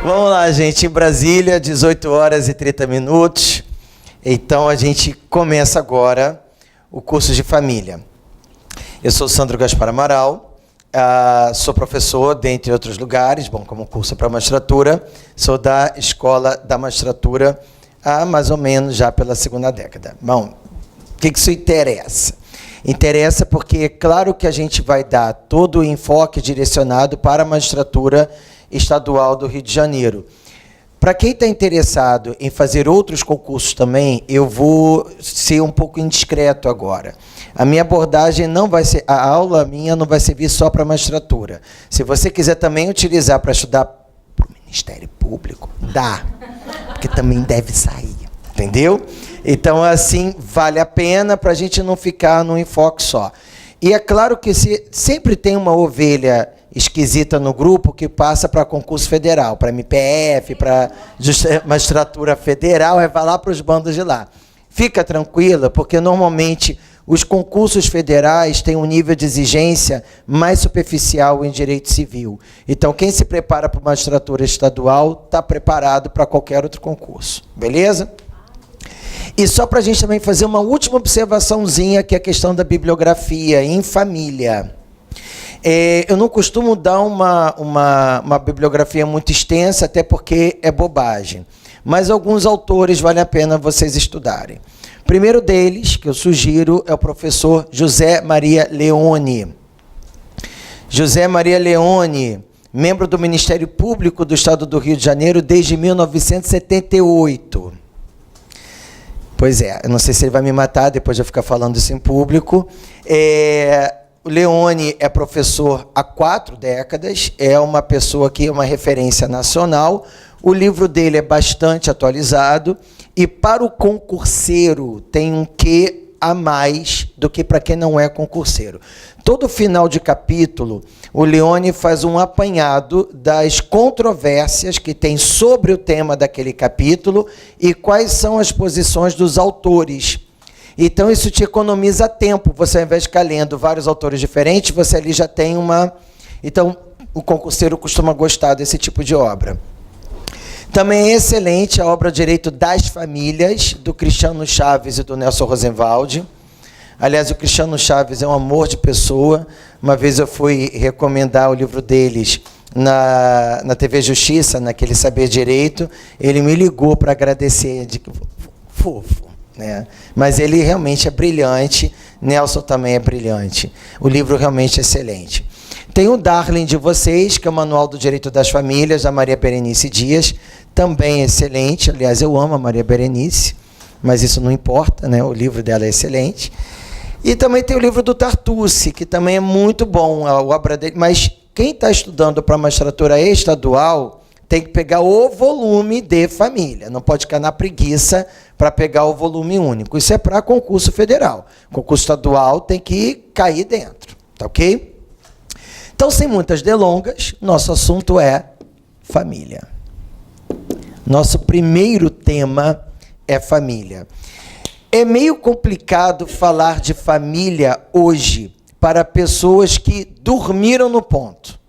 Vamos lá, gente. Em Brasília, 18 horas e 30 minutos. Então, a gente começa agora o curso de família. Eu sou Sandro Gaspar Amaral, sou professor, dentre outros lugares, como curso para magistratura, sou da Escola da Magistratura há mais ou menos já pela segunda década. Bom, o que isso interessa? Interessa porque é claro que a gente vai dar todo o enfoque direcionado para a magistratura estadual do Rio de Janeiro. Para quem está interessado em fazer outros concursos também, eu vou ser um pouco indiscreto agora. A minha abordagem não vai ser, a aula minha não vai servir só para a magistratura. Se você quiser também utilizar para estudar para o Ministério Público, dá, porque também deve sair, entendeu? Então, assim, vale a pena para a gente não ficar num enfoque só. E é claro que sempre tem uma ovelha esquisita no grupo que passa para concurso federal, para MPF, para magistratura federal, vai lá para os bandos de lá. Fica tranquila, porque normalmente os concursos federais têm um nível de exigência mais superficial em direito civil. Então, quem se prepara para a magistratura estadual está preparado para qualquer outro concurso. Beleza? E só para a gente também fazer uma última observaçãozinha, que é a questão da bibliografia em família. Eu não costumo dar uma bibliografia muito extensa, até porque é bobagem. Mas alguns autores vale a pena vocês estudarem. O primeiro deles, que eu sugiro, é o professor José Maria Leone. José Maria Leone, membro do Ministério Público do Estado do Rio de Janeiro desde 1978. Pois é, eu não sei se ele vai me matar depois de eu ficar falando isso em público. O Leone é professor há 4 décadas, é uma pessoa que é uma referência nacional. O livro dele é bastante atualizado e para o concurseiro tem um quê a mais do que para quem não é concurseiro. Todo final de capítulo, o Leone faz um apanhado das controvérsias que tem sobre o tema daquele capítulo e quais são as posições dos autores. Então, isso te economiza tempo. Você, ao invés de ficar lendo vários autores diferentes, você ali já tem uma... Então, o concurseiro costuma gostar desse tipo de obra. Também é excelente a obra Direito das Famílias, do Cristiano Chaves e do Nelson Rosenwald. Aliás, o Cristiano Chaves é um amor de pessoa. Uma vez eu fui recomendar o livro deles na TV Justiça, naquele Saber Direito. Ele me ligou para agradecer, de fofo, né? Mas ele realmente é brilhante. Nelson também é brilhante. O livro realmente é excelente. Tem o Darling de Vocês, que é o Manual do Direito das Famílias, da Maria Berenice Dias, também excelente. Aliás, eu amo a Maria Berenice, mas isso não importa, né? O livro dela é excelente. E também tem o livro do Tartucci, que também é muito bom, a obra dele. Mas quem está estudando para a magistratura estadual tem que pegar o volume de família, não pode ficar na preguiça para pegar o volume único. Isso é para concurso federal. Concurso estadual tem que cair dentro, tá ok? Então, sem muitas delongas, nosso assunto é família. Nosso primeiro tema é família. É meio complicado falar de família hoje para pessoas que dormiram no ponto.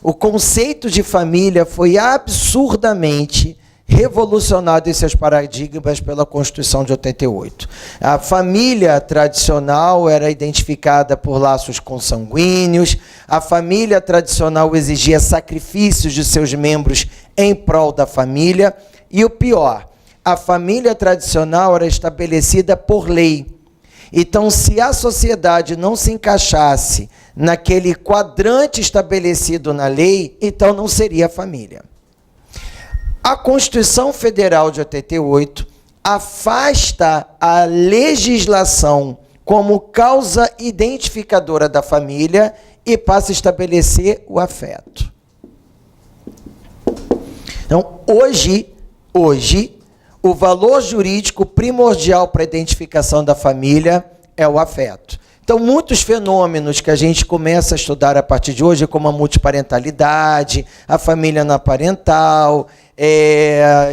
O conceito de família foi absurdamente revolucionado em seus paradigmas pela Constituição de 88. A família tradicional era identificada por laços consanguíneos, a família tradicional exigia sacrifícios de seus membros em prol da família, e o pior, a família tradicional era estabelecida por lei. Então, se a sociedade não se encaixasse naquele quadrante estabelecido na lei, então não seria família. A Constituição Federal de 88 afasta a legislação como causa identificadora da família e passa a estabelecer o afeto. Então, hoje, o valor jurídico primordial para a identificação da família é o afeto. Então, muitos fenômenos que a gente começa a estudar a partir de hoje, como a multiparentalidade, a família anaparental,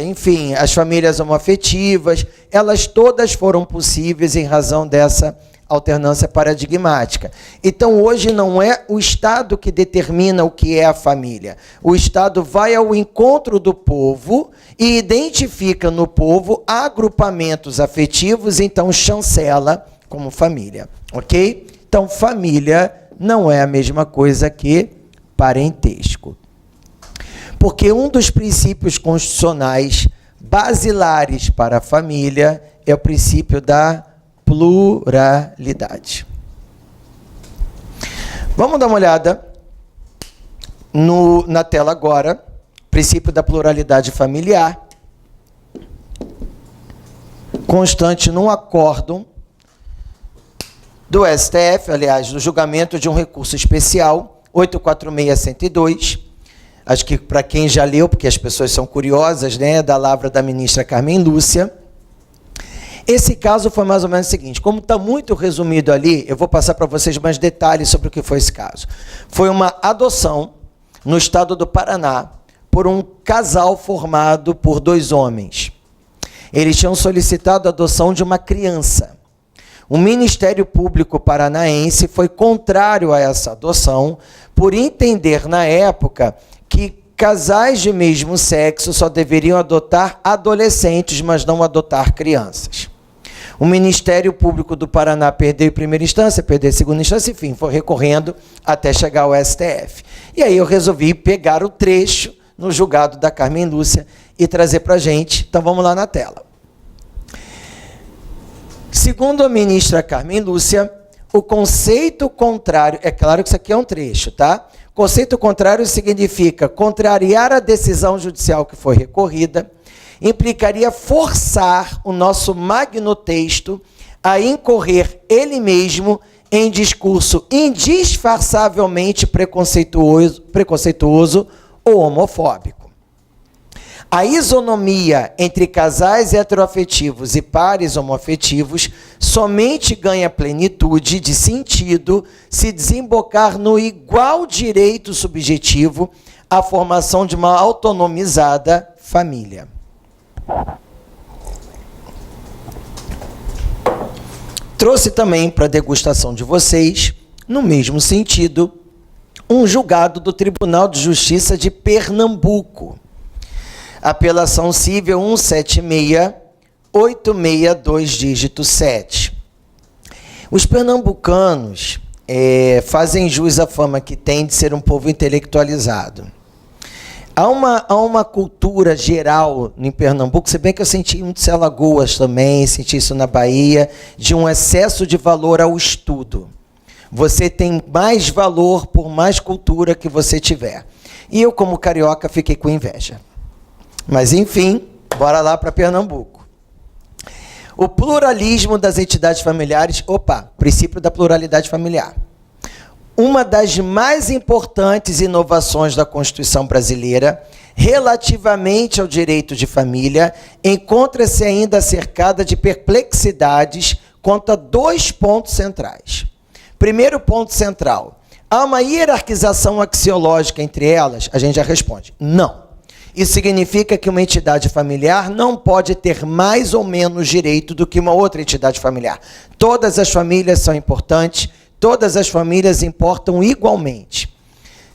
enfim, as famílias homoafetivas, elas todas foram possíveis em razão dessa alternância paradigmática. Então, hoje não é o Estado que determina o que é a família. O Estado vai ao encontro do povo e identifica no povo agrupamentos afetivos, então chancela como família, ok? Então, família não é a mesma coisa que parentesco. Porque um dos princípios constitucionais basilares para a família é o princípio da pluralidade. Vamos dar uma olhada na tela agora, princípio da pluralidade familiar, constante num acórdão do STF, aliás, do julgamento de um recurso especial, 846-102, acho que para quem já leu, porque as pessoas são curiosas, né, da lavra da ministra Carmen Lúcia. Esse caso foi mais ou menos o seguinte, como está muito resumido ali, eu vou passar para vocês mais detalhes sobre o que foi esse caso. Foi uma adoção no estado do Paraná por um casal formado por 2 homens. Eles tinham solicitado a adoção de uma criança. O Ministério Público Paranaense foi contrário a essa adoção, por entender na época que casais de mesmo sexo só deveriam adotar adolescentes, mas não adotar crianças. O Ministério Público do Paraná perdeu em primeira instância, perdeu em segunda instância, enfim, foi recorrendo até chegar ao STF. E aí eu resolvi pegar o trecho no julgado da Carmen Lúcia e trazer para a gente. Então vamos lá na tela. Segundo a ministra Carmen Lúcia, o conceito contrário, é claro que isso aqui é um trecho, tá? Conceito contrário significa contrariar a decisão judicial que foi recorrida, implicaria forçar o nosso magno texto a incorrer ele mesmo em discurso indisfarçavelmente preconceituoso ou homofóbico. A isonomia entre casais heteroafetivos e pares homoafetivos somente ganha plenitude de sentido se desembocar no igual direito subjetivo à formação de uma autonomizada família. Trouxe também para a degustação de vocês, no mesmo sentido, um julgado do Tribunal de Justiça de Pernambuco. Apelação civil 176-862, dígito 7. Os pernambucanos fazem jus à fama que tem de ser um povo intelectualizado. Há uma cultura geral em Pernambuco, se bem que eu senti muito isso em Alagoas também, senti isso na Bahia, de um excesso de valor ao estudo. Você tem mais valor por mais cultura que você tiver. E eu, como carioca, fiquei com inveja. Mas, enfim, bora lá para Pernambuco. O pluralismo das entidades familiares, princípio da pluralidade familiar. Uma das mais importantes inovações da Constituição brasileira, relativamente ao direito de família, encontra-se ainda cercada de perplexidades quanto a 2 pontos centrais. Primeiro ponto central, há uma hierarquização axiológica entre elas? A gente já responde, não. Isso significa que uma entidade familiar não pode ter mais ou menos direito do que uma outra entidade familiar. Todas as famílias são importantes, todas as famílias importam igualmente.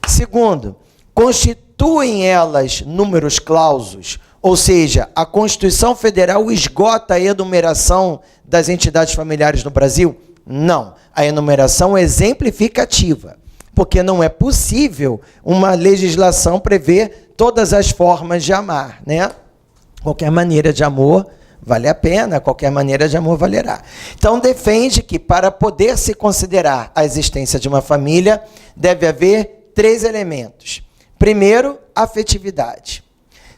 Segundo, constituem elas números clausos, ou seja, a Constituição Federal esgota a enumeração das entidades familiares no Brasil? Não, a enumeração é exemplificativa, porque não é possível uma legislação prever todas as formas de amar, né? Qualquer maneira de amor vale a pena, qualquer maneira de amor valerá. Então, defende que para poder se considerar a existência de uma família, deve haver 3 elementos. Primeiro, afetividade.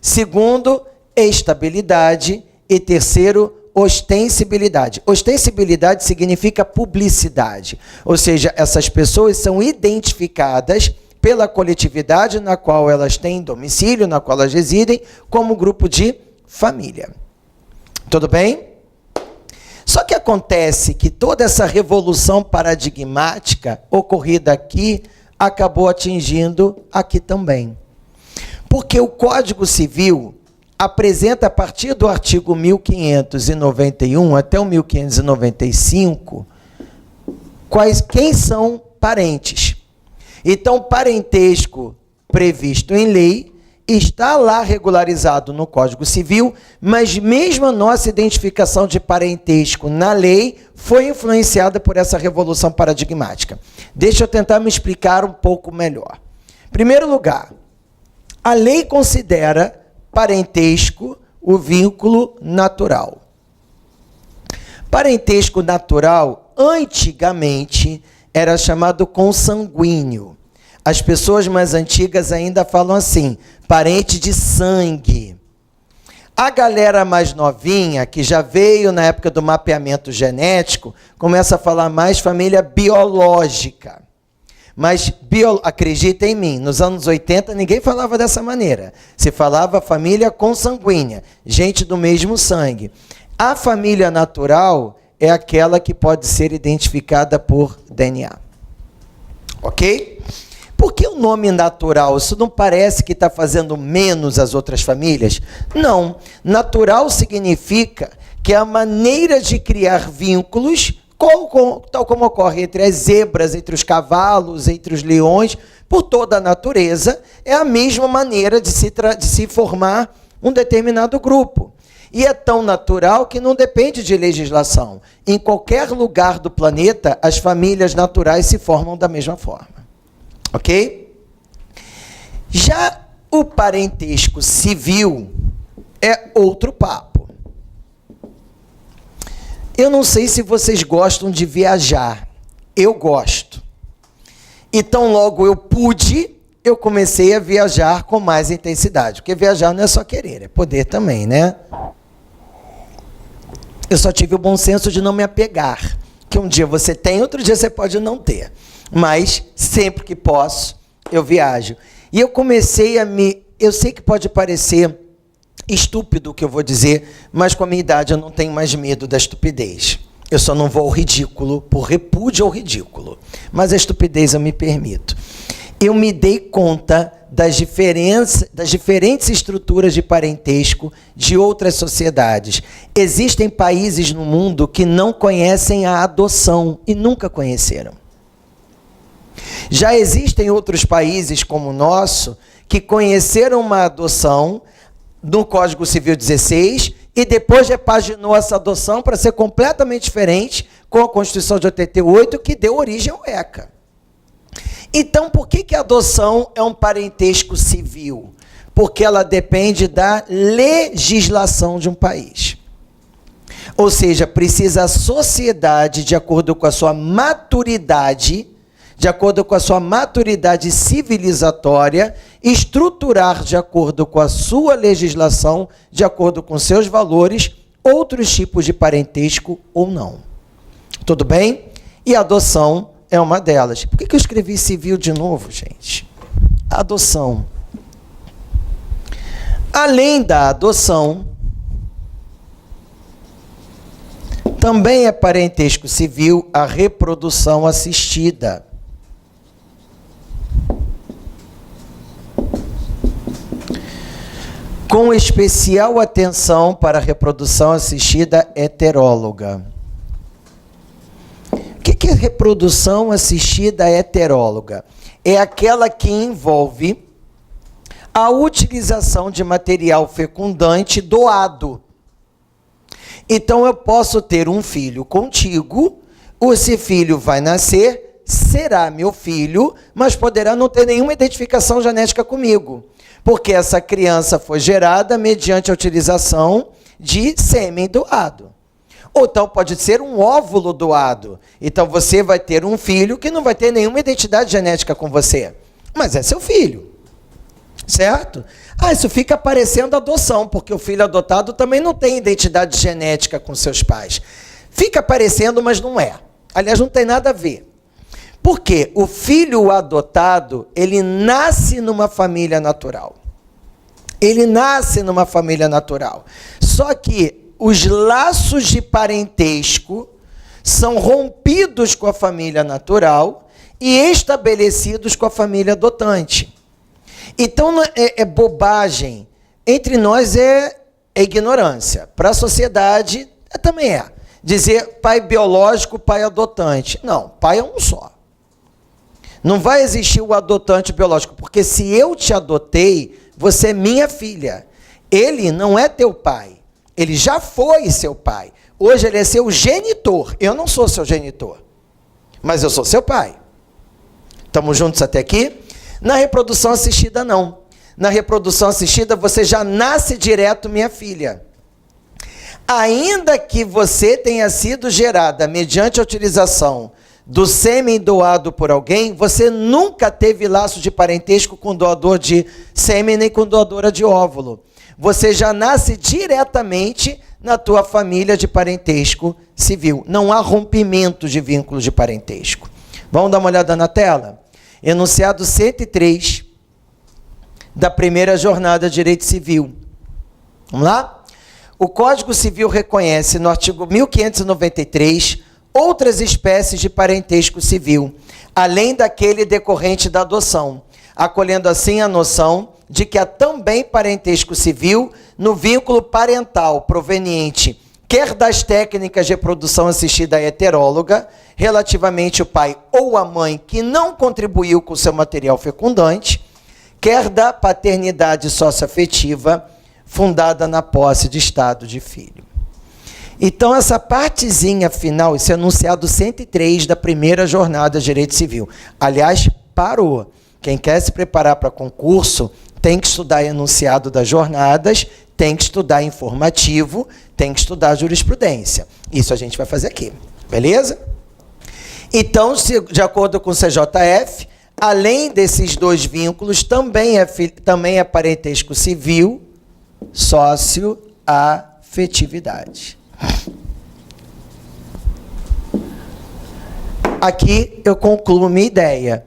Segundo, estabilidade. E terceiro, ostensibilidade. Ostensibilidade significa publicidade, ou seja, essas pessoas são identificadas pela coletividade na qual elas têm domicílio, na qual elas residem, como grupo de família. Tudo bem? Só que acontece que toda essa revolução paradigmática ocorrida aqui acabou atingindo aqui também. Porque o Código Civil apresenta, a partir do artigo 1591 até o 1595, quem são parentes. Então, parentesco previsto em lei está lá regularizado no Código Civil, mas mesmo a nossa identificação de parentesco na lei foi influenciada por essa revolução paradigmática. Deixa eu tentar me explicar um pouco melhor. Em primeiro lugar, a lei considera parentesco o vínculo natural. Parentesco natural, antigamente, era chamado consanguíneo. As pessoas mais antigas ainda falam assim, parente de sangue. A galera mais novinha, que já veio na época do mapeamento genético, começa a falar mais família biológica. Mas, acredita em mim, nos anos 80 ninguém falava dessa maneira. Se falava família consanguínea, gente do mesmo sangue. A família natural é aquela que pode ser identificada por DNA. Ok? Por que o nome natural? Isso não parece que está fazendo menos as outras famílias? Não. Natural significa que a maneira de criar vínculos, tal como ocorre entre as zebras, entre os cavalos, entre os leões, por toda a natureza, é a mesma maneira de se formar um determinado grupo. E é tão natural que não depende de legislação. Em qualquer lugar do planeta, as famílias naturais se formam da mesma forma. Ok? Já o parentesco civil é outro papo. Eu não sei se vocês gostam de viajar. Eu gosto. Então, logo eu pude, eu comecei a viajar com mais intensidade. Porque viajar não é só querer, é poder também, né? Eu só tive o bom senso de não me apegar. Que um dia você tem, outro dia você pode não ter. Mas, sempre que posso, eu viajo. E eu comecei eu sei que pode parecer estúpido o que eu vou dizer, mas com a minha idade eu não tenho mais medo da estupidez. Eu só não vou ao ridículo, por repúdio ao ridículo. Mas a estupidez eu me permito. Eu me dei conta das diferentes estruturas de parentesco de outras sociedades. Existem países no mundo que não conhecem a adoção e nunca conheceram. Já existem outros países como o nosso que conheceram uma adoção no Código Civil 16 e depois repaginou essa adoção para ser completamente diferente com a Constituição de 88 que deu origem ao ECA. Então, por que a adoção é um parentesco civil? Porque ela depende da legislação de um país. Ou seja, precisa a sociedade, de acordo com a sua maturidade, civilizatória, estruturar de acordo com a sua legislação, de acordo com seus valores, outros tipos de parentesco ou não. Tudo bem? E a adoção é uma delas. Por que eu escrevi civil de novo, gente? Adoção. Além da adoção, também é parentesco civil a reprodução assistida. Com especial atenção para a reprodução assistida heteróloga. O que é reprodução assistida heteróloga? É aquela que envolve a utilização de material fecundante doado. Então, eu posso ter um filho contigo, esse filho vai nascer, será meu filho, mas poderá não ter nenhuma identificação genética comigo, porque essa criança foi gerada mediante a utilização de sêmen doado. Ou então pode ser um óvulo doado. Então você vai ter um filho que não vai ter nenhuma identidade genética com você, mas é seu filho, certo? Isso fica parecendo adoção, porque o filho adotado também não tem identidade genética com seus pais. Fica parecendo, mas não é. Aliás, não tem nada a ver. Porque o filho adotado, ele nasce numa família natural. Ele nasce numa família natural. Só que os laços de parentesco são rompidos com a família natural e estabelecidos com a família adotante. Então, é bobagem. Entre nós é ignorância. Para a sociedade, também é. dizer pai biológico, pai adotante. Não, pai é um só. Não vai existir o adotante biológico, porque se eu te adotei, você é minha filha. Ele não é teu pai. Ele já foi seu pai. Hoje ele é seu genitor. Eu não sou seu genitor, mas eu sou seu pai. Estamos juntos até aqui? Na reprodução assistida, não. Na reprodução assistida, você já nasce direto minha filha. Ainda que você tenha sido gerada mediante a utilização do sêmen doado por alguém, você nunca teve laço de parentesco com doador de sêmen nem com doadora de óvulo. Você já nasce diretamente na tua família de parentesco civil. Não há rompimento de vínculo de parentesco. Vamos dar uma olhada na tela? Enunciado 103 da primeira jornada de direito civil. Vamos lá? O Código Civil reconhece no artigo 1593 outras espécies de parentesco civil, além daquele decorrente da adoção, acolhendo assim a noção de que há também parentesco civil no vínculo parental proveniente quer das técnicas de reprodução assistida heteróloga, relativamente o pai ou a mãe que não contribuiu com o seu material fecundante, quer da paternidade socioafetiva fundada na posse de estado de filho. Então, essa partezinha final, esse enunciado 103 da primeira jornada de direito civil. Aliás, parou. Quem quer se preparar para concurso tem que estudar enunciado das jornadas, tem que estudar informativo, tem que estudar jurisprudência. Isso a gente vai fazer aqui, beleza? Então, de acordo com o CJF, além desses dois vínculos, também é parentesco civil, sócio-afetividade. Aqui eu concluo minha ideia.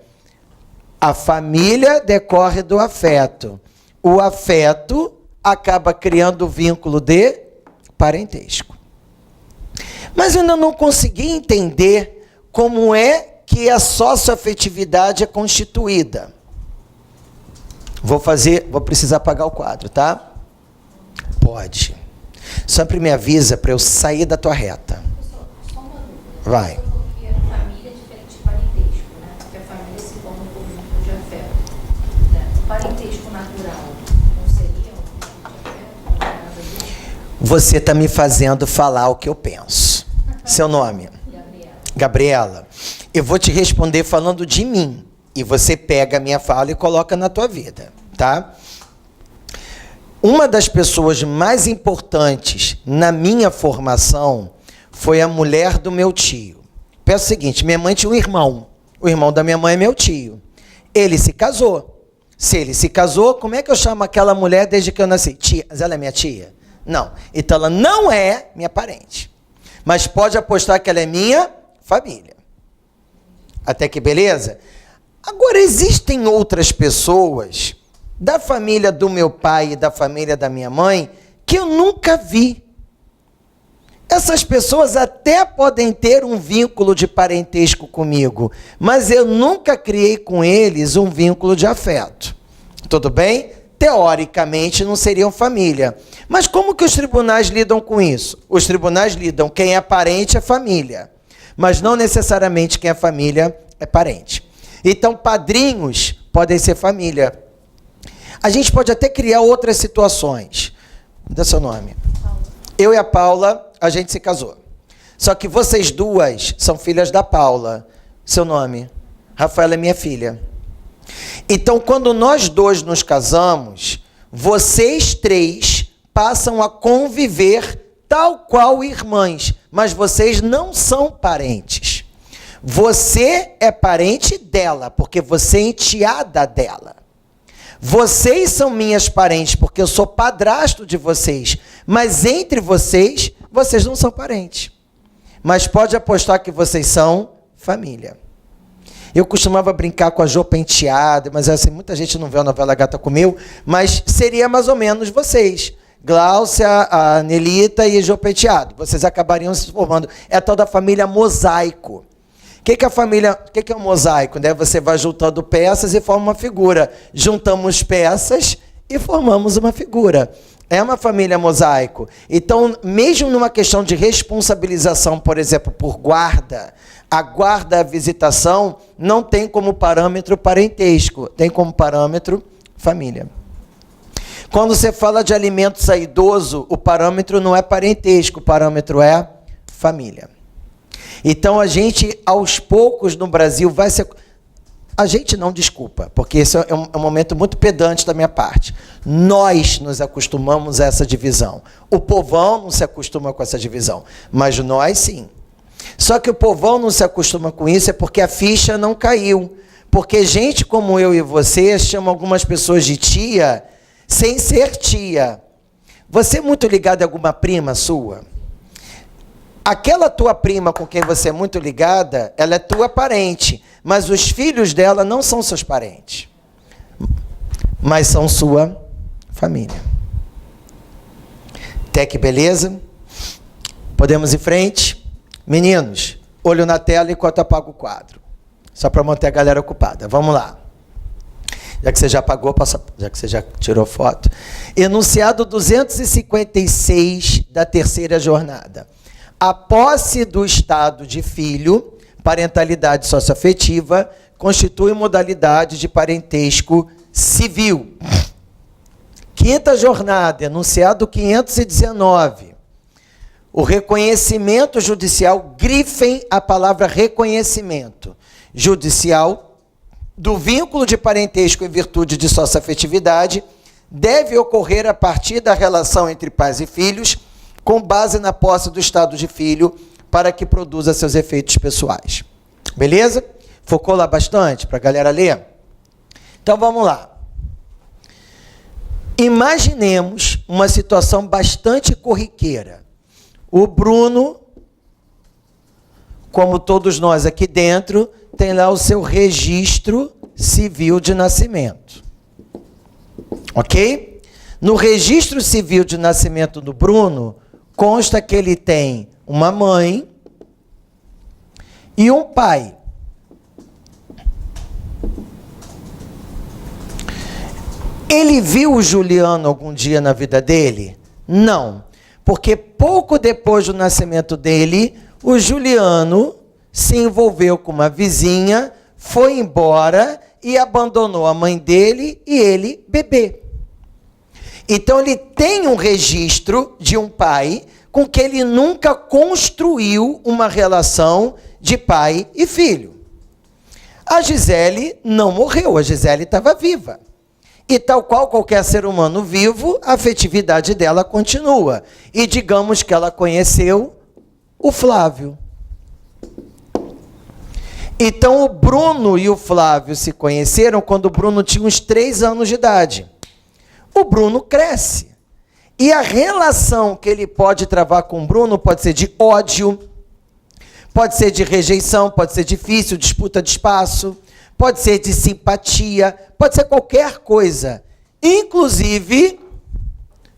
A família decorre do afeto. O afeto acaba criando o vínculo de parentesco. Mas eu ainda não consegui entender como é que a socioafetividade é constituída. Vou precisar apagar o quadro, tá? Pode. Sempre me avisa para eu sair da tua reta. Só uma dúvida. Vai. Você falou que a família é diferente de parentesco, né? Porque a família se forma por vínculo de afeto. Né? O parentesco natural não seria um vínculo de afeto? Não é nada disso? Você está me fazendo falar o que eu penso. Seu nome? Gabriela. Eu vou te responder falando de mim. E você pega a minha fala e coloca na tua vida, tá? Uma das pessoas mais importantes na minha formação foi a mulher do meu tio. Pensa o seguinte, minha mãe tinha um irmão. O irmão da minha mãe é meu tio. Ele se casou. Se ele se casou, como é que eu chamo aquela mulher desde que eu nasci? Tia. Mas ela é minha tia? Não. Então ela não é minha parente. Mas pode apostar que ela é minha família. Até que beleza? Agora, existem outras pessoas da família do meu pai e da família da minha mãe que eu nunca vi. Essas pessoas até podem ter um vínculo de parentesco comigo, mas eu nunca criei com eles um vínculo de afeto. Tudo bem? Teoricamente não seriam família. Mas como que os tribunais lidam com isso? Os tribunais lidam quem é parente é família, mas não necessariamente quem é família é parente. Então, padrinhos podem ser família. A gente pode até criar outras situações. Dá seu nome. Paula. Eu e a Paula, a gente se casou. Só que vocês duas são filhas da Paula. Seu nome? Rafaela é minha filha. Então, quando nós dois nos casamos, vocês três passam a conviver tal qual irmãs, mas vocês não são parentes. Você é parente dela, porque você é enteada dela. Vocês são minhas parentes, porque eu sou padrasto de vocês. Mas entre vocês, vocês não são parentes. Mas pode apostar que vocês são família. Eu costumava brincar com a Jô Penteado, mas assim, muita gente não vê a novela Gata Comeu, mas seria mais ou menos vocês. Gláucia, a Nelita e a Jô Penteado. Vocês acabariam se formando. É a tal da família mosaico. O que é um mosaico? Né? Você vai juntando peças e forma uma figura. Juntamos peças e formamos uma figura. É uma família mosaico. Então, mesmo numa questão de responsabilização, por exemplo, por guarda, a guarda, a visitação, não tem como parâmetro parentesco, tem como parâmetro família. Quando você fala de alimento a idoso, o parâmetro não é parentesco, o parâmetro é família. Então, a gente, aos poucos, no Brasil, vai ser... A gente não, desculpa, porque esse é um momento muito pedante da minha parte. Nós nos acostumamos a essa divisão. O povão não se acostuma com essa divisão, mas nós sim. Só que o povão não se acostuma com isso é porque a ficha não caiu. Porque gente como eu e você chama algumas pessoas de tia sem ser tia. Você é muito ligado a alguma prima sua? Aquela tua prima com quem você é muito ligada, ela é tua parente, mas os filhos dela não são seus parentes, mas são sua família. Até que beleza? Podemos ir em frente? Meninos, olho na tela enquanto apago o quadro, só para manter a galera ocupada. Vamos lá. Já que você já apagou, já que você já tirou foto. Enunciado 256 da terceira jornada. A posse do estado de filho, parentalidade socioafetiva, constitui modalidade de parentesco civil. Quinta jornada, enunciado 519. O reconhecimento judicial, grifem a palavra reconhecimento judicial, do vínculo de parentesco em virtude de socioafetividade, deve ocorrer a partir da relação entre pais e filhos, com base na posse do estado de filho, para que produza seus efeitos pessoais. Beleza? Focou lá bastante para a galera ler? Então vamos lá. Imaginemos uma situação bastante corriqueira. O Bruno, como todos nós aqui dentro, tem lá o seu registro civil de nascimento. Ok? No registro civil de nascimento do Bruno, consta que ele tem uma mãe e um pai. Ele viu o Juliano algum dia na vida dele? Não, porque pouco depois do nascimento dele, o Juliano se envolveu com uma vizinha, foi embora e abandonou a mãe dele e ele bebê. Então ele tem um registro de um pai com que ele nunca construiu uma relação de pai e filho. A Gisele não morreu, a Gisele estava viva. E tal qual qualquer ser humano vivo, a afetividade dela continua. E digamos que ela conheceu o Flávio. Então o Bruno e o Flávio se conheceram quando o Bruno tinha uns 3 anos de idade. O Bruno cresce. E a relação que ele pode travar com o Bruno pode ser de ódio, pode ser de rejeição, pode ser difícil, disputa de espaço, pode ser de simpatia, pode ser qualquer coisa. Inclusive,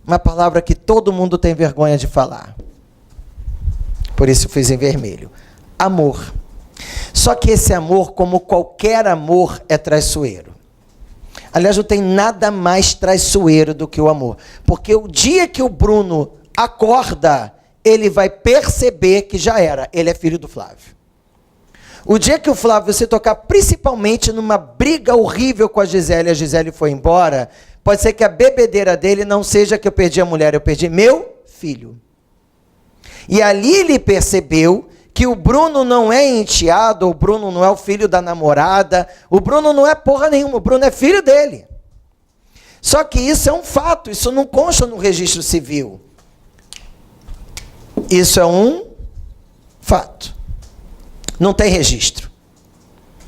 uma palavra que todo mundo tem vergonha de falar. Por isso eu fiz em vermelho. Amor. Só que esse amor, como qualquer amor, é traiçoeiro. Aliás, não tem nada mais traiçoeiro do que o amor. Porque o dia que o Bruno acorda, ele vai perceber que já era. Ele é filho do Flávio. O dia que o Flávio se tocar, principalmente numa briga horrível com a Gisele foi embora, pode ser que a bebedeira dele não seja que eu perdi a mulher, eu perdi meu filho. E ali ele percebeu que o Bruno não é enteado, o Bruno não é o filho da namorada, o Bruno não é porra nenhuma, o Bruno é filho dele. Só que isso é um fato, isso não consta no registro civil. Isso é um fato. Não tem registro.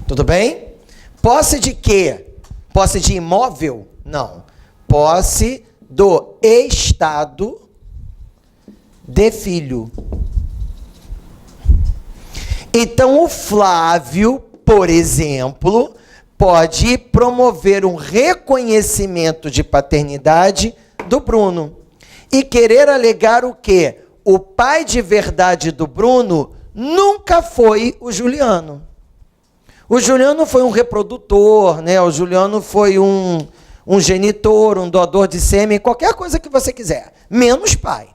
Tudo bem? Posse de quê? Posse de imóvel? Não. Posse do estado de filho. Então, o Flávio, por exemplo, pode promover um reconhecimento de paternidade do Bruno e querer alegar o quê? O pai de verdade do Bruno nunca foi o Juliano. O Juliano foi um reprodutor, né? O Juliano foi um um genitor, um doador de sêmen, qualquer coisa que você quiser, menos pai.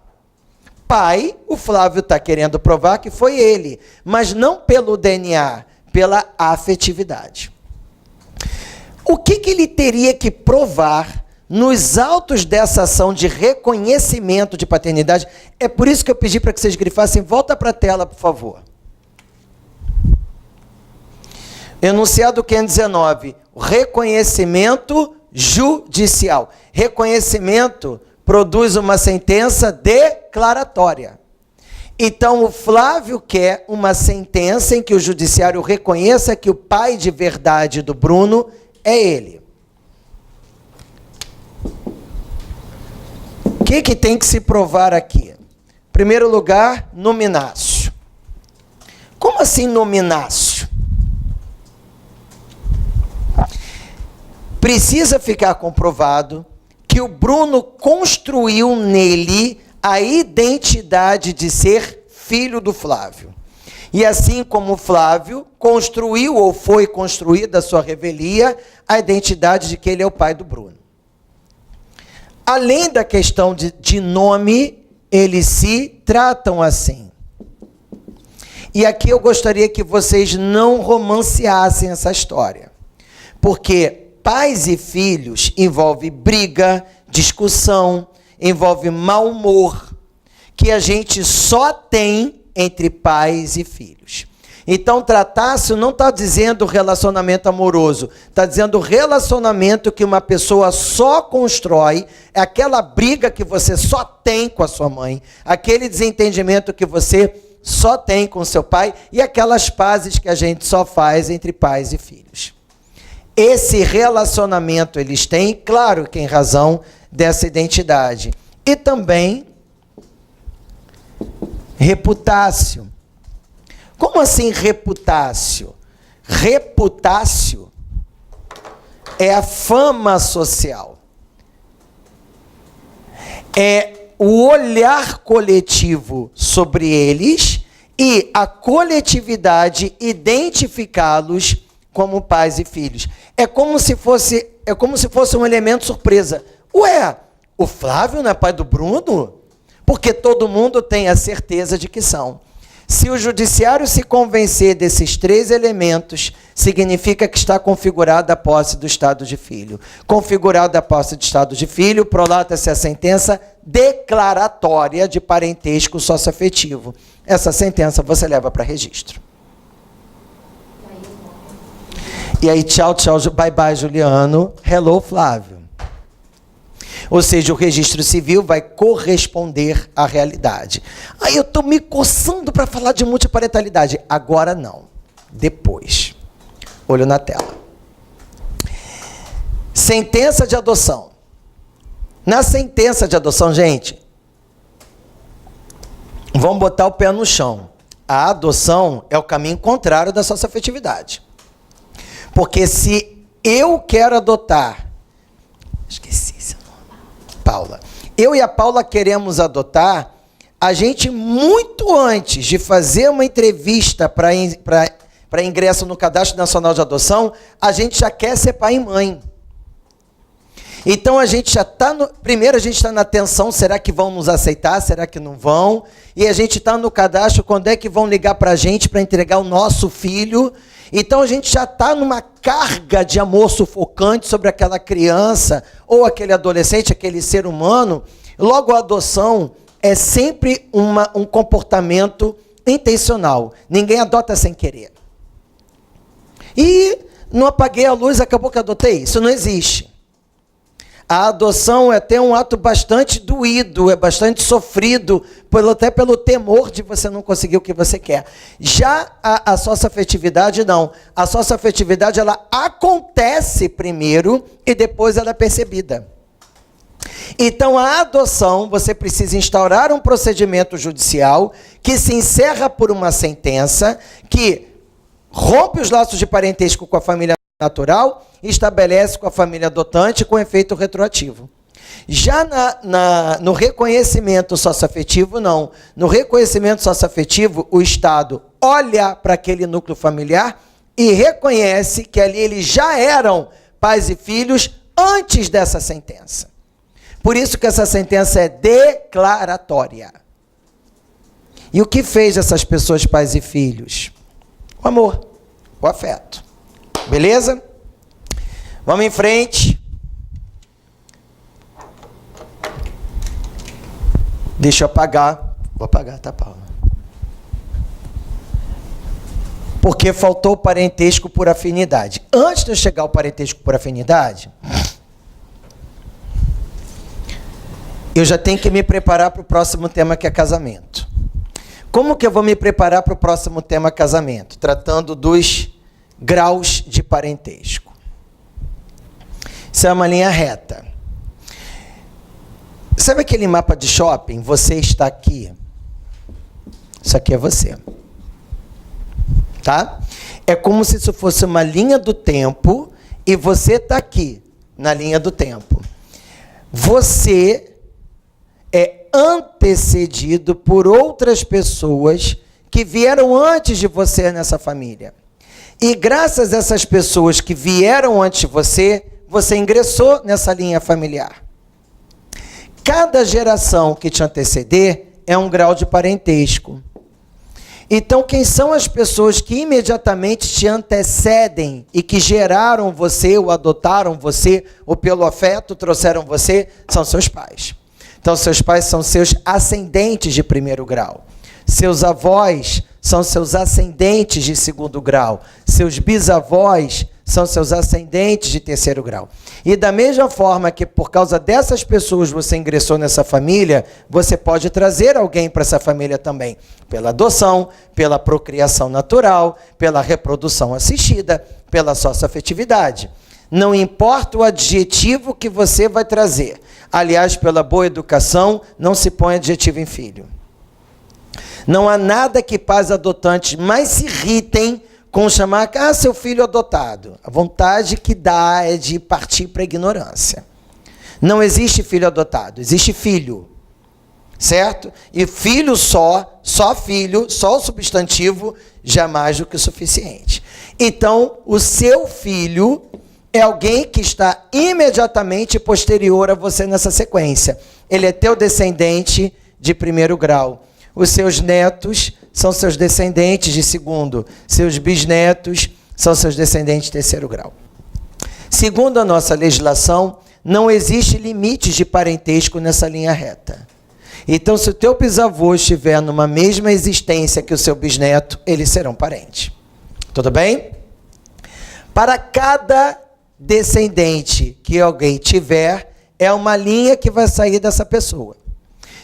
Pai, o Flávio está querendo provar que foi ele, mas não pelo DNA, pela afetividade. O que ele teria que provar nos autos dessa ação de reconhecimento de paternidade? É por isso que eu pedi para que vocês grifassem. Volta para a tela, por favor. Enunciado 519, reconhecimento judicial. Reconhecimento produz uma sentença declaratória. Então, o Flávio quer uma sentença em que o judiciário reconheça que o pai de verdade do Bruno é ele. O que tem que se provar aqui? Em primeiro lugar, nominácio. Como assim nominácio? Precisa ficar comprovado que o Bruno construiu nele a identidade de ser filho do Flávio. E assim como o Flávio construiu ou foi construída a sua revelia, a identidade de que ele é o pai do Bruno. Além da questão de nome, eles se tratam assim. E aqui eu gostaria que vocês não romanceassem essa história. Porque pais e filhos envolve briga, discussão, envolve mau humor, que a gente só tem entre pais e filhos. Então, tratácio não está dizendo relacionamento amoroso, está dizendo relacionamento que uma pessoa só constrói, é aquela briga que você só tem com a sua mãe, aquele desentendimento que você só tem com seu pai e aquelas pazes que a gente só faz entre pais e filhos. Esse relacionamento eles têm, claro que em razão dessa identidade. E também reputácio. Como assim reputácio? Reputácio é a fama social. É o olhar coletivo sobre eles e a coletividade identificá-los como pais e filhos. É como se fosse um elemento surpresa. Ué, o Flávio não é pai do Bruno? Porque todo mundo tem a certeza de que são. Se o judiciário se convencer desses três elementos, significa que está configurada a posse do estado de filho. Configurada a posse do estado de filho, prolata-se a sentença declaratória de parentesco socioafetivo. Essa sentença você leva para registro. E aí, tchau, tchau, bye, bye, Juliano. Hello, Flávio. Ou seja, o registro civil vai corresponder à realidade. Aí eu estou me coçando para falar de multiparentalidade. Agora não. Depois. Olho na tela. Sentença de adoção. Na sentença de adoção, gente, vamos botar o pé no chão. A adoção é o caminho contrário da socioafetividade. Porque se eu quero adotar... Esqueci seu nome. Paula. Eu e a Paula queremos adotar, a gente, muito antes de fazer uma entrevista para ingresso no Cadastro Nacional de Adoção, a gente já quer ser pai e mãe. Então, a gente já está... Primeiro, a gente está na tensão, será que vão nos aceitar, será que não vão? E a gente está no cadastro, quando é que vão ligar para a gente para entregar o nosso filho? Então, a gente já está numa carga de amor sufocante sobre aquela criança, ou aquele adolescente, aquele ser humano. Logo, a adoção é sempre um comportamento intencional. Ninguém adota sem querer. E não apaguei a luz, acabou que adotei. Isso não existe. A adoção é até um ato bastante doído, é bastante sofrido, até pelo temor de você não conseguir o que você quer. Já a socioafetividade, não. A socioafetividade, ela acontece primeiro e depois ela é percebida. Então, a adoção, você precisa instaurar um procedimento judicial que se encerra por uma sentença que rompe os laços de parentesco com a família natural e estabelece com a família adotante com efeito retroativo. Já no reconhecimento socioafetivo, não. No reconhecimento socioafetivo, o Estado olha para aquele núcleo familiar e reconhece que ali eles já eram pais e filhos antes dessa sentença. Por isso que essa sentença é declaratória. E o que fez essas pessoas, pais e filhos? O amor, o afeto. Beleza? Vamos em frente. Deixa eu apagar. Vou apagar, tá, Paula? Porque faltou o parentesco por afinidade. Antes de eu chegar ao parentesco por afinidade, eu já tenho que me preparar para o próximo tema, que é casamento. Como que eu vou me preparar para o próximo tema, casamento? Tratando dos graus de parentesco. Isso é uma linha reta. Sabe aquele mapa de shopping? Você está aqui. Isso aqui é você. Tá? É como se isso fosse uma linha do tempo e você está aqui, na linha do tempo. Você é antecedido por outras pessoas que vieram antes de você nessa família. E graças a essas pessoas que vieram antes de você, você ingressou nessa linha familiar. Cada geração que te anteceder é um grau de parentesco. Então, quem são as pessoas que imediatamente te antecedem e que geraram você, ou adotaram você, ou pelo afeto trouxeram você? São seus pais. Então, seus pais são seus ascendentes de primeiro grau. Seus avós são seus ascendentes de segundo grau. Seus bisavós são seus ascendentes de terceiro grau. E da mesma forma que por causa dessas pessoas você ingressou nessa família, você pode trazer alguém para essa família também. Pela adoção, pela procriação natural, pela reprodução assistida, pela socioafetividade. Não importa o adjetivo que você vai trazer. Aliás, pela boa educação, não se põe adjetivo em filho. Não há nada que pais adotantes mais se irritem com chamar, seu filho adotado. A vontade que dá é de partir para a ignorância. Não existe filho adotado, existe filho. Certo? E filho só filho, só o substantivo, jamais do que o suficiente. Então, o seu filho é alguém que está imediatamente posterior a você nessa sequência. Ele é teu descendente de primeiro grau. Os seus netos são seus descendentes de segundo. Seus bisnetos são seus descendentes de terceiro grau. Segundo a nossa legislação, não existe limite de parentesco nessa linha reta. Então, se o teu bisavô estiver numa mesma existência que o seu bisneto, eles serão parentes. Tudo bem? Para cada descendente que alguém tiver, é uma linha que vai sair dessa pessoa.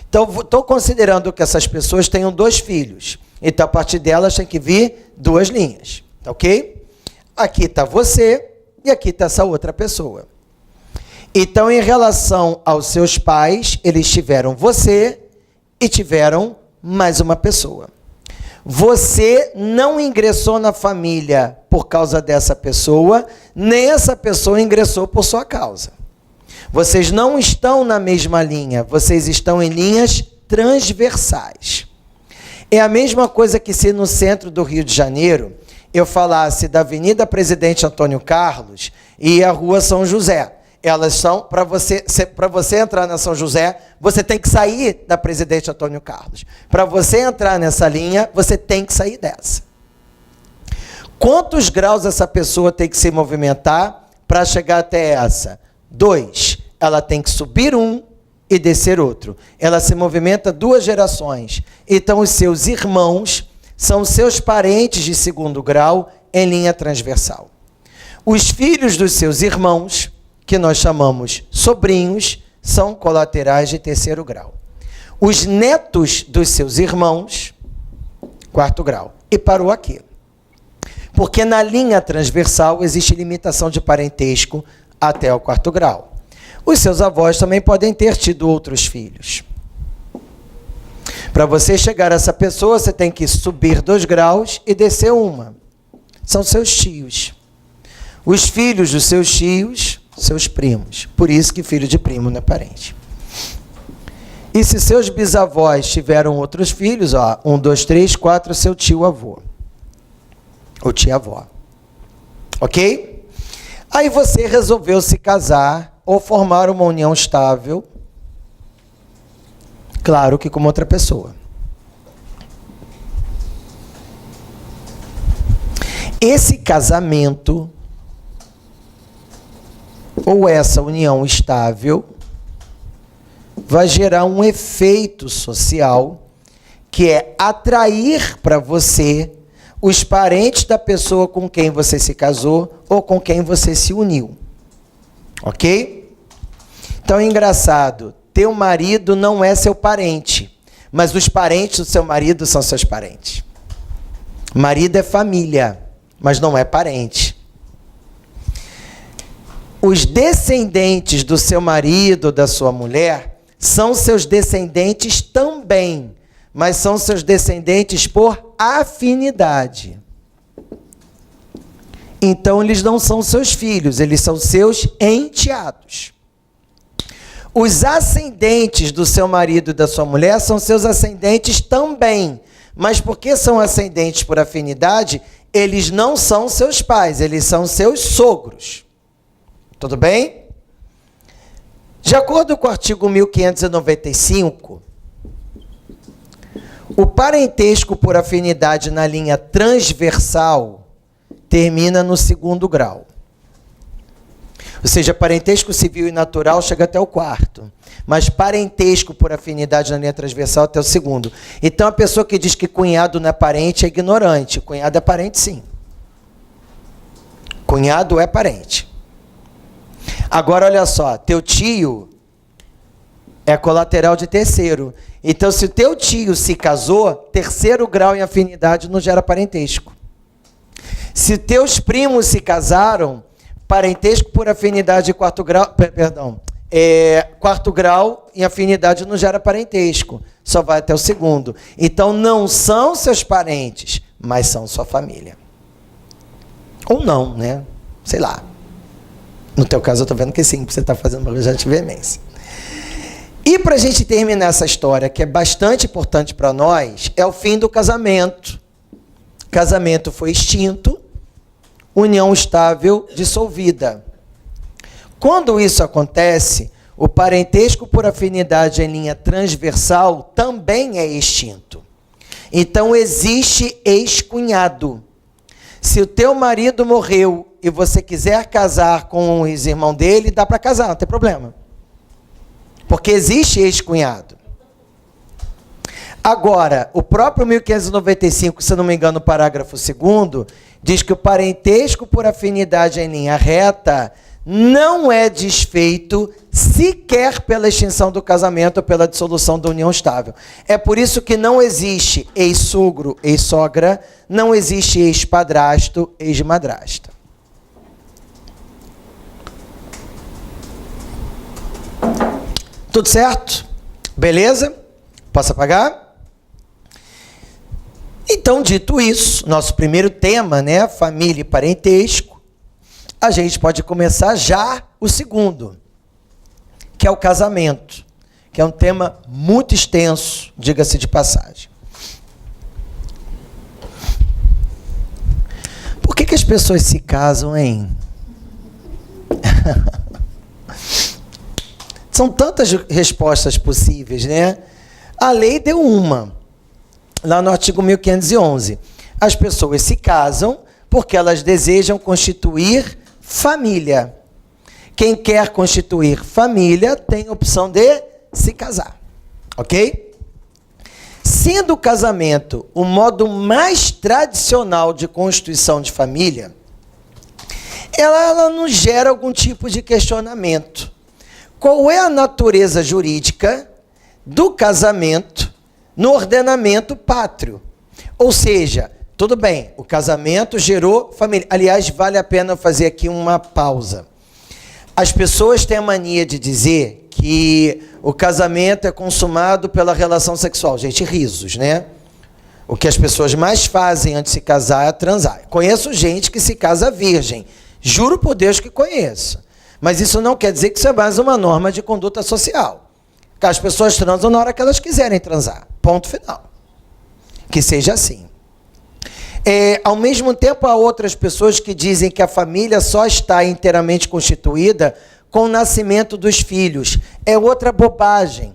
Então, estou considerando que essas pessoas tenham 2 filhos. Então, a partir delas tem que vir 2 linhas. Tá ok? Aqui está você e aqui está essa outra pessoa. Então, em relação aos seus pais, eles tiveram você e tiveram mais uma pessoa. Você não ingressou na família por causa dessa pessoa, nem essa pessoa ingressou por sua causa. Vocês não estão na mesma linha, vocês estão em linhas transversais. É a mesma coisa que se no centro do Rio de Janeiro eu falasse da Avenida Presidente Antônio Carlos e a Rua São José. Elas são, para você entrar na São José, você tem que sair da Presidente Antônio Carlos. Para você entrar nessa linha, você tem que sair dessa. Quantos graus essa pessoa tem que se movimentar para chegar até essa? 2. Ela tem que subir um e descer outro. Ela se movimenta 2 gerações. Então, os seus irmãos são seus parentes de segundo grau em linha transversal. Os filhos dos seus irmãos, que nós chamamos sobrinhos, são colaterais de terceiro grau. Os netos dos seus irmãos, 4º grau. E parou aqui. Porque na linha transversal existe limitação de parentesco até o 4º grau. Os seus avós também podem ter tido outros filhos. Para você chegar a essa pessoa, você tem que subir 2 graus e descer 1. São seus tios. Os filhos dos seus tios, seus primos. Por isso que filho de primo não é parente. E se seus bisavós tiveram outros filhos, 1, 2, 3, 4, seu tio-avô. Ou tia-avó. Ok? Aí você resolveu se casar ou formar uma união estável, claro que com outra pessoa. Esse casamento ou essa união estável vai gerar um efeito social que é atrair para você os parentes da pessoa com quem você se casou ou com quem você se uniu. Ok? Então é engraçado, teu marido não é seu parente, mas os parentes do seu marido são seus parentes. Marido é família, mas não é parente. Os descendentes do seu marido, da sua mulher, são seus descendentes também, mas são seus descendentes por afinidade. Então, eles não são seus filhos, eles são seus enteados. Os ascendentes do seu marido e da sua mulher são seus ascendentes também, mas porque são ascendentes por afinidade, eles não são seus pais, eles são seus sogros. Tudo bem? De acordo com o artigo 1595, o parentesco por afinidade na linha transversal termina no 2º grau. Ou seja, parentesco civil e natural chega até o 4º. Mas parentesco por afinidade na linha transversal até o 2º. Então, a pessoa que diz que cunhado não é parente é ignorante. Cunhado é parente, sim. Cunhado é parente. Agora, olha só. Teu tio é colateral de terceiro. Então, se o teu tio se casou, 3º grau em afinidade não gera parentesco. Se teus primos se casaram, parentesco por afinidade de 4º grau, perdão, 4º grau em afinidade não gera parentesco, só vai até o 2º. Então, não são seus parentes, mas são sua família. Ou não, né? Sei lá. No teu caso, eu estou vendo que sim, porque você está fazendo bastante veemência. E para a gente terminar essa história, que é bastante importante para nós, é o fim do casamento. Casamento foi extinto, união estável dissolvida. Quando isso acontece, o parentesco por afinidade em linha transversal também é extinto. Então existe ex-cunhado. Se o teu marido morreu e você quiser casar com os irmãos dele, dá para casar, não tem problema. Porque existe ex-cunhado. Agora, o próprio 1595, se não me engano, o parágrafo 2º, diz que o parentesco por afinidade em linha reta não é desfeito sequer pela extinção do casamento ou pela dissolução da união estável. É por isso que não existe ex-sogro, ex-sogra, não existe ex-padrasto, ex-madrasta. Tudo certo? Beleza? Posso apagar? Então, dito isso, nosso primeiro tema, né, família e parentesco, a gente pode começar já o segundo, que é o casamento, que é um tema muito extenso, diga-se de passagem. Por que as pessoas se casam, hein? São tantas respostas possíveis, né? A lei deu uma, lá no artigo 1511. As pessoas se casam porque elas desejam constituir família. Quem quer constituir família tem a opção de se casar, ok? Sendo o casamento o modo mais tradicional de constituição de família, ela nos gera algum tipo de questionamento. Qual é a natureza jurídica do casamento no ordenamento pátrio? Ou seja, tudo bem, o casamento gerou família. Aliás, vale a pena fazer aqui uma pausa. As pessoas têm a mania de dizer que o casamento é consumado pela relação sexual. Gente, risos, né? O que as pessoas mais fazem antes de se casar é transar. Conheço gente que se casa virgem. Juro por Deus que conheço. Mas isso não quer dizer que isso é mais uma norma de conduta social. Que as pessoas transam na hora que elas quiserem transar. Ponto final. Que seja assim. Ao mesmo tempo, há outras pessoas que dizem que a família só está inteiramente constituída com o nascimento dos filhos. É outra bobagem.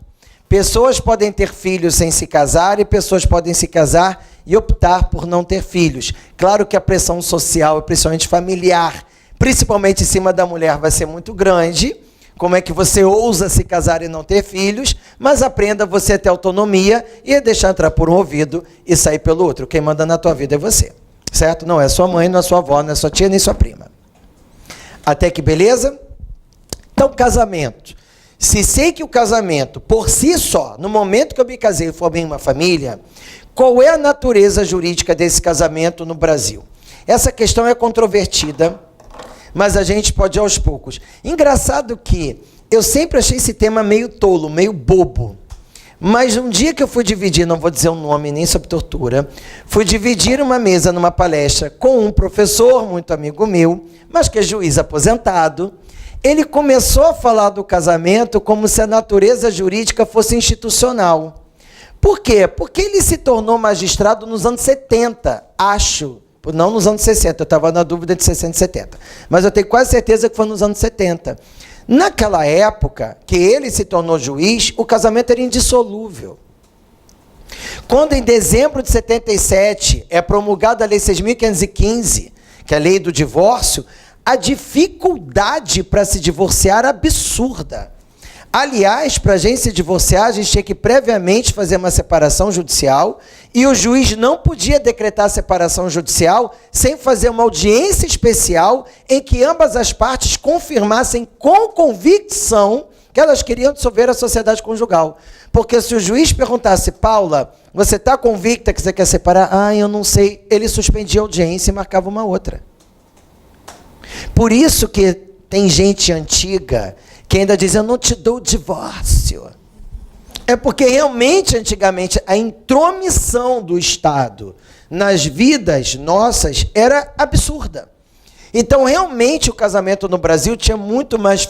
Pessoas podem ter filhos sem se casar e pessoas podem se casar e optar por não ter filhos. Claro que a pressão social, principalmente familiar, principalmente em cima da mulher, vai ser muito grande. Como é que você ousa se casar e não ter filhos? Mas aprenda você a ter autonomia e deixar entrar por um ouvido e sair pelo outro. Quem manda na tua vida é você, certo? Não é sua mãe, não é sua avó, não é sua tia, nem sua prima. Até que beleza? Então, casamento. Se sei que o casamento, por si só, no momento que eu me casei e formei uma família, qual é a natureza jurídica desse casamento no Brasil? Essa questão é controvertida, mas a gente pode ir aos poucos. Engraçado que eu sempre achei esse tema meio tolo, meio bobo. Mas um dia que eu fui dividir, não vou dizer o nome nem sobre tortura, fui dividir uma mesa numa palestra com um professor, muito amigo meu, mas que é juiz aposentado. Ele começou a falar do casamento como se a natureza jurídica fosse institucional. Por quê? Porque ele se tornou magistrado nos anos 70, acho. Não nos anos 60, eu estava na dúvida de 60 e 70. Mas eu tenho quase certeza que foi nos anos 70. Naquela época, que ele se tornou juiz, o casamento era indissolúvel. Quando em dezembro de 77 é promulgada a Lei 6.515, que é a lei do divórcio, a dificuldade para se divorciar era absurda. Aliás, para a gente se divorciar, a gente tinha que previamente fazer uma separação judicial e o juiz não podia decretar a separação judicial sem fazer uma audiência especial em que ambas as partes confirmassem com convicção que elas queriam dissolver a sociedade conjugal. Porque se o juiz perguntasse, Paula, você está convicta que você quer separar? Ah, eu não sei. Ele suspendia a audiência e marcava uma outra. Por isso que tem gente antiga que ainda diz, eu não te dou o divórcio. É porque realmente, antigamente, a intromissão do Estado nas vidas nossas era absurda. Então, realmente, o casamento no Brasil tinha muito mais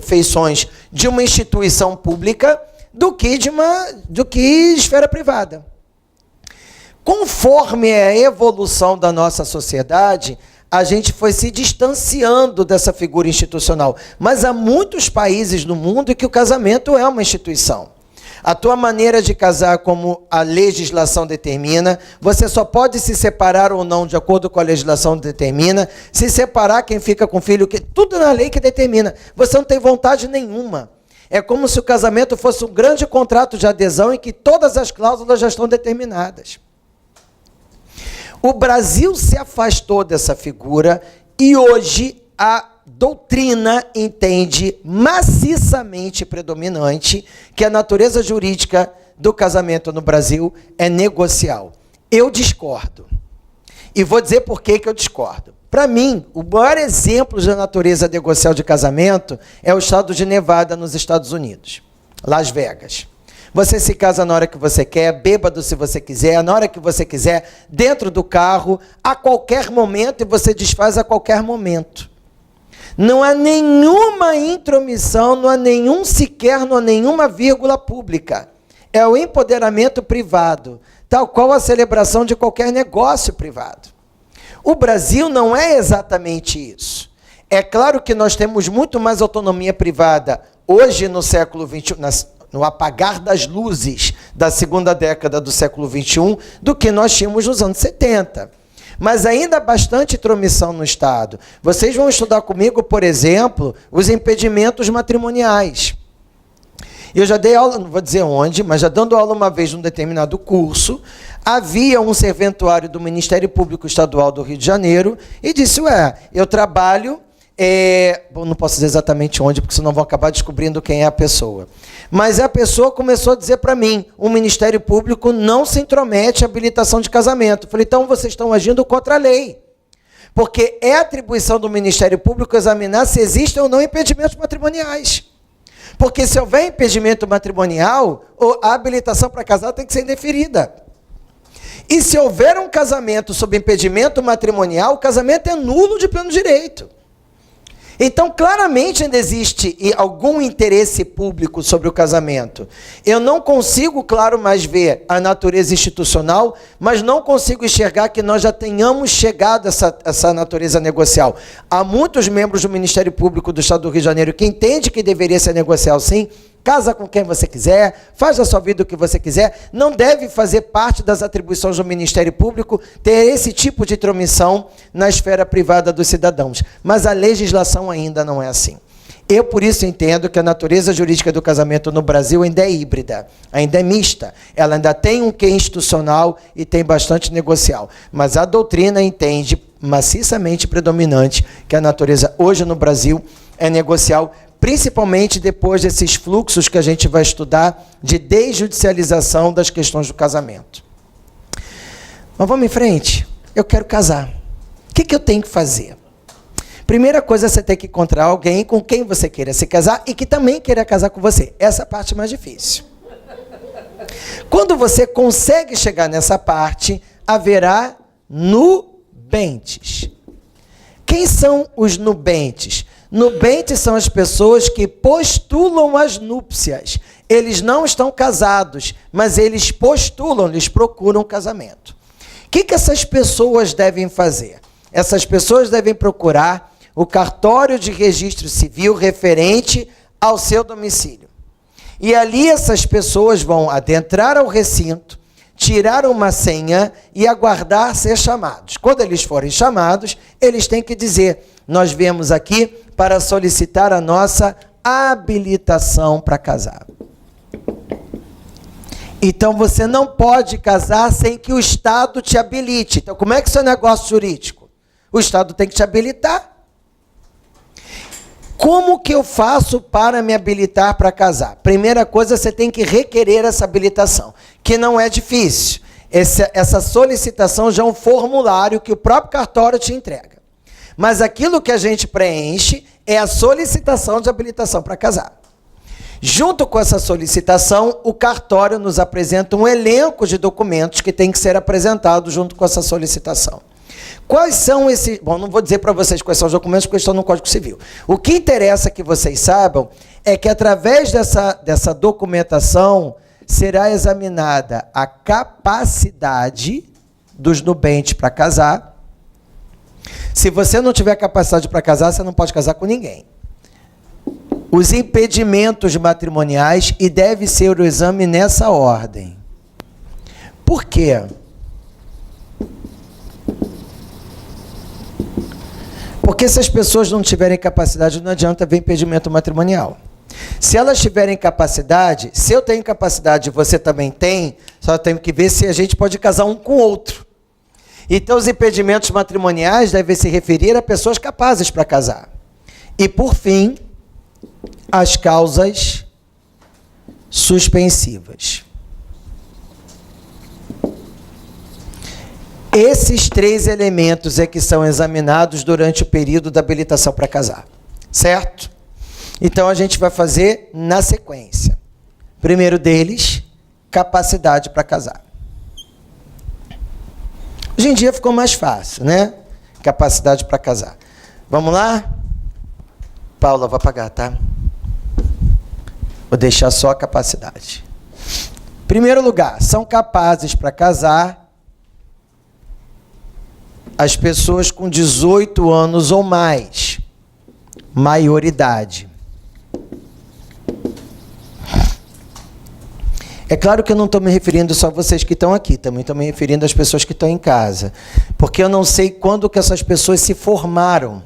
feições de uma instituição pública do que esfera privada. Conforme a evolução da nossa sociedade, a gente foi se distanciando dessa figura institucional. Mas há muitos países no mundo em que o casamento é uma instituição. A tua maneira de casar, como a legislação determina, você só pode se separar ou não de acordo com a legislação determina. Se separar, quem fica com filho, tudo na lei que determina. Você não tem vontade nenhuma. É como se o casamento fosse um grande contrato de adesão em que todas as cláusulas já estão determinadas. O Brasil se afastou dessa figura e hoje a doutrina entende maciçamente predominante que a natureza jurídica do casamento no Brasil é negocial. Eu discordo. E vou dizer por que eu discordo. Para mim, o maior exemplo da natureza negocial de casamento é o estado de Nevada, nos Estados Unidos, Las Vegas. Você se casa na hora que você quer, bêbado se você quiser, na hora que você quiser, dentro do carro, a qualquer momento, e você desfaz a qualquer momento. Não há nenhuma intromissão, não há nenhuma vírgula pública. É o empoderamento privado, tal qual a celebração de qualquer negócio privado. O Brasil não é exatamente isso. É claro que nós temos muito mais autonomia privada hoje no século XXI, no apagar das luzes da segunda década do século XXI, do que nós tínhamos nos anos 70. Mas ainda há bastante intromissão no Estado. Vocês vão estudar comigo, por exemplo, os impedimentos matrimoniais. Eu já dei aula, não vou dizer onde, mas já dando aula uma vez num determinado curso, havia um serventuário do Ministério Público Estadual do Rio de Janeiro e disse, eu trabalho, não posso dizer exatamente onde, porque senão vão acabar descobrindo quem é a pessoa. Mas a pessoa começou a dizer para mim, o Ministério Público não se intromete em habilitação de casamento. Eu falei, então vocês estão agindo contra a lei. Porque é atribuição do Ministério Público examinar se existem ou não impedimentos matrimoniais. Porque se houver impedimento matrimonial, a habilitação para casar tem que ser indeferida. E se houver um casamento sob impedimento matrimonial, o casamento é nulo de pleno direito. Então, claramente ainda existe algum interesse público sobre o casamento. Eu não consigo, claro, mais ver a natureza institucional, mas não consigo enxergar que nós já tenhamos chegado a essa natureza negocial. Há muitos membros do Ministério Público do Estado do Rio de Janeiro que entendem que deveria ser negocial, sim. Casa com quem você quiser, faz a sua vida o que você quiser. Não deve fazer parte das atribuições do Ministério Público ter esse tipo de intromissão na esfera privada dos cidadãos. Mas a legislação ainda não é assim. Eu, por isso, entendo que a natureza jurídica do casamento no Brasil ainda é híbrida, ainda é mista. Ela ainda tem um quê institucional e tem bastante negocial. Mas a doutrina entende, maciçamente predominante, que a natureza hoje no Brasil é negocial, principalmente depois desses fluxos que a gente vai estudar de desjudicialização das questões do casamento. Mas vamos em frente. Eu quero casar. O que eu tenho que fazer? Primeira coisa, você tem que encontrar alguém com quem você queira se casar e que também queira casar com você. Essa é a parte mais difícil. Quando você consegue chegar nessa parte, haverá nubentes. Quem são os nubentes? Nubentes são as pessoas que postulam as núpcias. Eles não estão casados, mas eles postulam, eles procuram casamento. O que essas pessoas devem fazer? Essas pessoas devem procurar o cartório de registro civil referente ao seu domicílio. E ali essas pessoas vão adentrar ao recinto, tirar uma senha e aguardar ser chamados. Quando eles forem chamados, eles têm que dizer: nós viemos aqui para solicitar a nossa habilitação para casar. Então, você não pode casar sem que o Estado te habilite. Então, como é que isso é negócio jurídico? O Estado tem que te habilitar. Como que eu faço para me habilitar para casar? Primeira coisa, você tem que requerer essa habilitação, que não é difícil. Essa solicitação já é um formulário que o próprio cartório te entrega. Mas aquilo que a gente preenche é a solicitação de habilitação para casar. Junto com essa solicitação, o cartório nos apresenta um elenco de documentos que tem que ser apresentado junto com essa solicitação. Quais são esses... Bom, não vou dizer para vocês quais são os documentos, porque estão no Código Civil. O que interessa que vocês saibam é que, através dessa documentação, será examinada a capacidade dos nubentes para casar. Se você não tiver capacidade para casar, você não pode casar com ninguém. Os impedimentos matrimoniais, e deve ser o exame nessa ordem. Por quê? Porque se as pessoas não tiverem capacidade, não adianta ver impedimento matrimonial. Se elas tiverem capacidade, se eu tenho capacidade e você também tem, só tenho que ver se a gente pode casar um com o outro. Então, os impedimentos matrimoniais devem se referir a pessoas capazes para casar. E, por fim, as causas suspensivas. Esses 3 elementos é que são examinados durante o período da habilitação para casar. Certo? Então, a gente vai fazer na sequência. Primeiro deles, capacidade para casar. Hoje em dia ficou mais fácil, né? Capacidade para casar. Vamos lá? Paula, vou apagar, tá? Vou deixar só a capacidade. Primeiro lugar, são capazes para casar as pessoas com 18 anos ou mais, maioridade. É claro que eu não estou me referindo só a vocês que estão aqui, também estou me referindo às pessoas que estão em casa, porque eu não sei quando que essas pessoas se formaram.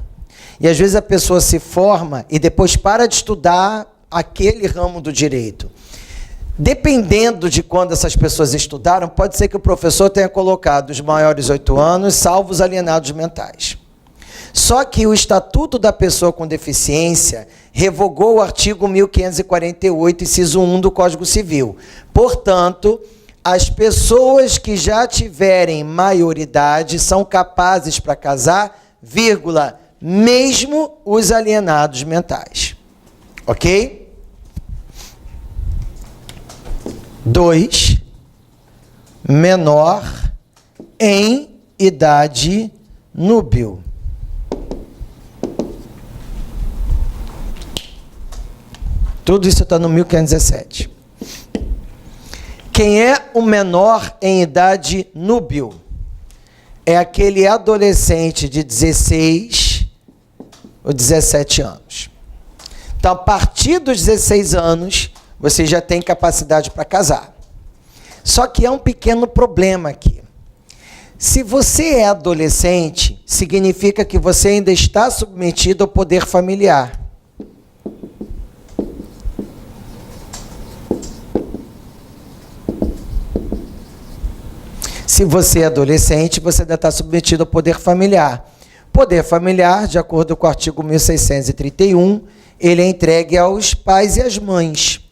E às vezes a pessoa se forma e depois para de estudar aquele ramo do direito. Dependendo de quando essas pessoas estudaram, pode ser que o professor tenha colocado os maiores 8 anos, salvo os alienados mentais. Só que o Estatuto da Pessoa com Deficiência revogou o artigo 1548, inciso 1 do Código Civil. Portanto, as pessoas que já tiverem maioridade são capazes para casar, vírgula, mesmo os alienados mentais. Ok? 2, menor em idade núbil. Tudo isso está no 1517. Quem é o menor em idade núbil? É aquele adolescente de 16 ou 17 anos. Então, a partir dos 16 anos, você já tem capacidade para casar. Só que há um pequeno problema aqui. Se você é adolescente, significa que você ainda está submetido ao poder familiar. Se você é adolescente, você ainda está submetido ao poder familiar. Poder familiar, de acordo com o artigo 1631, ele é entregue aos pais e às mães.